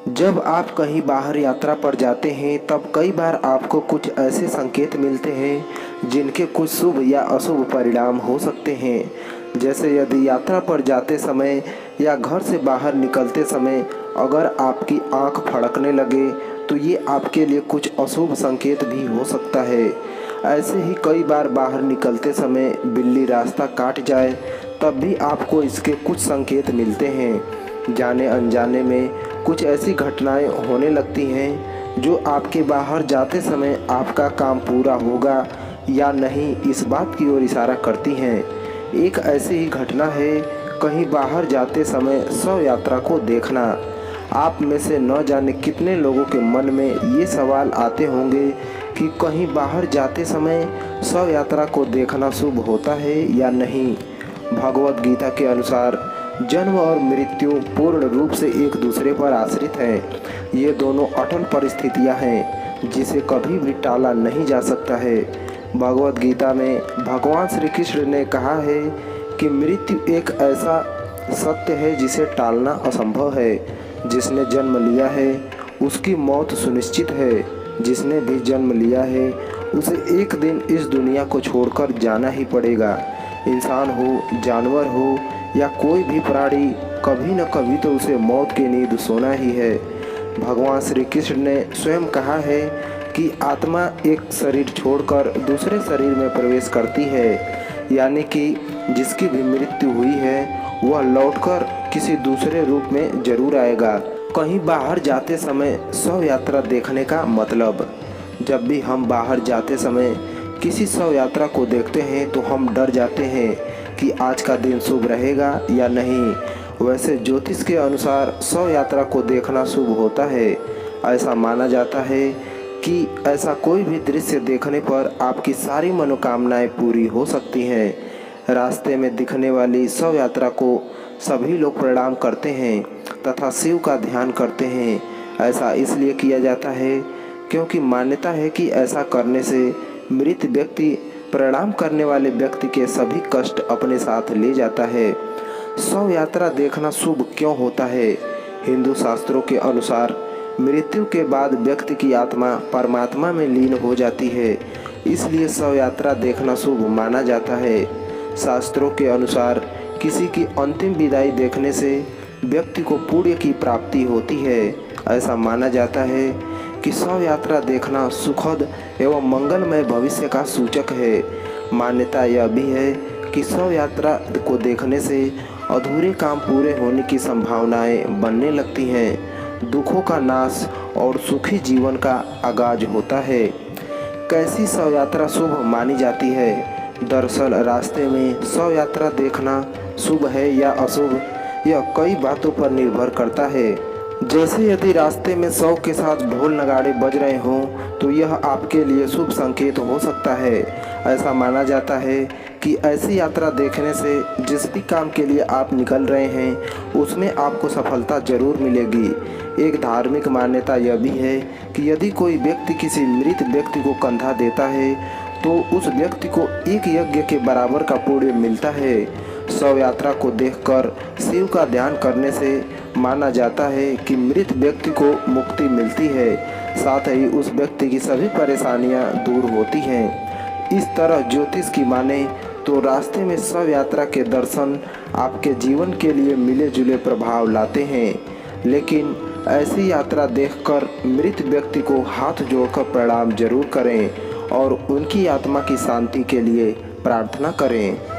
जब आप कहीं बाहर यात्रा पर जाते हैं तब कई बार आपको कुछ ऐसे संकेत मिलते हैं जिनके कुछ शुभ या अशुभ परिणाम हो सकते हैं। जैसे यदि यात्रा पर जाते समय या घर से बाहर निकलते समय अगर आपकी आंख फड़कने लगे तो ये आपके लिए कुछ अशुभ संकेत भी हो सकता है। ऐसे ही कई बार बाहर निकलते समय बिल्ली रास्ता काट जाए तब भी आपको इसके कुछ संकेत मिलते हैं। जाने अनजाने में कुछ ऐसी घटनाएं होने लगती हैं जो आपके बाहर जाते समय आपका काम पूरा होगा या नहीं इस बात की ओर इशारा करती हैं। एक ऐसी ही घटना है कहीं बाहर जाते समय शव यात्रा को देखना। आप में से न जाने कितने लोगों के मन में ये सवाल आते होंगे कि कहीं बाहर जाते समय शव यात्रा को देखना शुभ होता है या नहीं। भगवत गीता के अनुसार जन्म और मृत्यु पूर्ण रूप से एक दूसरे पर आश्रित हैं। ये दोनों अटल परिस्थितियां हैं जिसे कभी भी टाला नहीं जा सकता है। भगवत गीता में भगवान श्री कृष्ण ने कहा है कि मृत्यु एक ऐसा सत्य है जिसे टालना असंभव है। जिसने जन्म लिया है उसकी मौत सुनिश्चित है। जिसने भी जन्म लिया है उसे एक दिन इस दुनिया को छोड़कर जाना ही पड़ेगा। इंसान हो, जानवर हो या कोई भी प्राणी, कभी न कभी तो उसे मौत की नींद सोना ही है। भगवान श्री कृष्ण ने स्वयं कहा है कि आत्मा एक शरीर छोड़कर दूसरे शरीर में प्रवेश करती है, यानी कि जिसकी भी मृत्यु हुई है वह लौटकर किसी दूसरे रूप में जरूर आएगा। कहीं बाहर जाते समय शव यात्रा देखने का मतलब, जब भी हम बाहर जाते समय किसी शव यात्रा को देखते हैं तो हम डर जाते हैं कि आज का दिन शुभ रहेगा या नहीं। वैसे ज्योतिष के अनुसार शव यात्रा को देखना शुभ होता है। ऐसा माना जाता है कि ऐसा कोई भी दृश्य देखने पर आपकी सारी मनोकामनाएं पूरी हो सकती हैं। रास्ते में दिखने वाली शव यात्रा को सभी लोग प्रणाम करते हैं तथा शिव का ध्यान करते हैं। ऐसा इसलिए किया जाता है क्योंकि मान्यता है कि ऐसा करने से मृत व्यक्ति प्रणाम करने वाले व्यक्ति के सभी कष्ट अपने साथ ले जाता है। शव यात्रा देखना शुभ क्यों होता है? हिंदू शास्त्रों के अनुसार मृत्यु के बाद व्यक्ति की आत्मा परमात्मा में लीन हो जाती है, इसलिए शव यात्रा देखना शुभ माना जाता है। शास्त्रों के अनुसार किसी की अंतिम विदाई देखने से व्यक्ति को पुण्य की प्राप्ति होती है। ऐसा माना जाता है कि शव यात्रा देखना सुखद एवं मंगलमय भविष्य का सूचक है। मान्यता यह भी है कि शव यात्रा को देखने से अधूरे काम पूरे होने की संभावनाएं बनने लगती हैं, दुखों का नाश और सुखी जीवन का आगाज होता है। कैसी शव यात्रा शुभ मानी जाती है? दरअसल रास्ते में शव यात्रा देखना शुभ है या अशुभ, यह कई बातों पर निर्भर करता है। जैसे यदि रास्ते में शव के साथ ढोल नगाड़े बज रहे हों तो यह आपके लिए शुभ संकेत हो सकता है। ऐसा माना जाता है कि ऐसी यात्रा देखने से जिस भी काम के लिए आप निकल रहे हैं उसमें आपको सफलता जरूर मिलेगी। एक धार्मिक मान्यता यह भी है कि यदि कोई व्यक्ति किसी मृत व्यक्ति को कंधा देता है तो उस व्यक्ति को एक यज्ञ के बराबर का पुण्य मिलता है। शव यात्रा को देखकर शिव का ध्यान करने से माना जाता है कि मृत व्यक्ति को मुक्ति मिलती है, साथ ही उस व्यक्ति की सभी परेशानियां दूर होती हैं। इस तरह ज्योतिष की माने तो रास्ते में शव यात्रा के दर्शन आपके जीवन के लिए मिले जुले प्रभाव लाते हैं। लेकिन ऐसी यात्रा देखकर मृत व्यक्ति को हाथ जोड़कर प्रणाम जरूर करें और उनकी आत्मा की शांति के लिए प्रार्थना करें।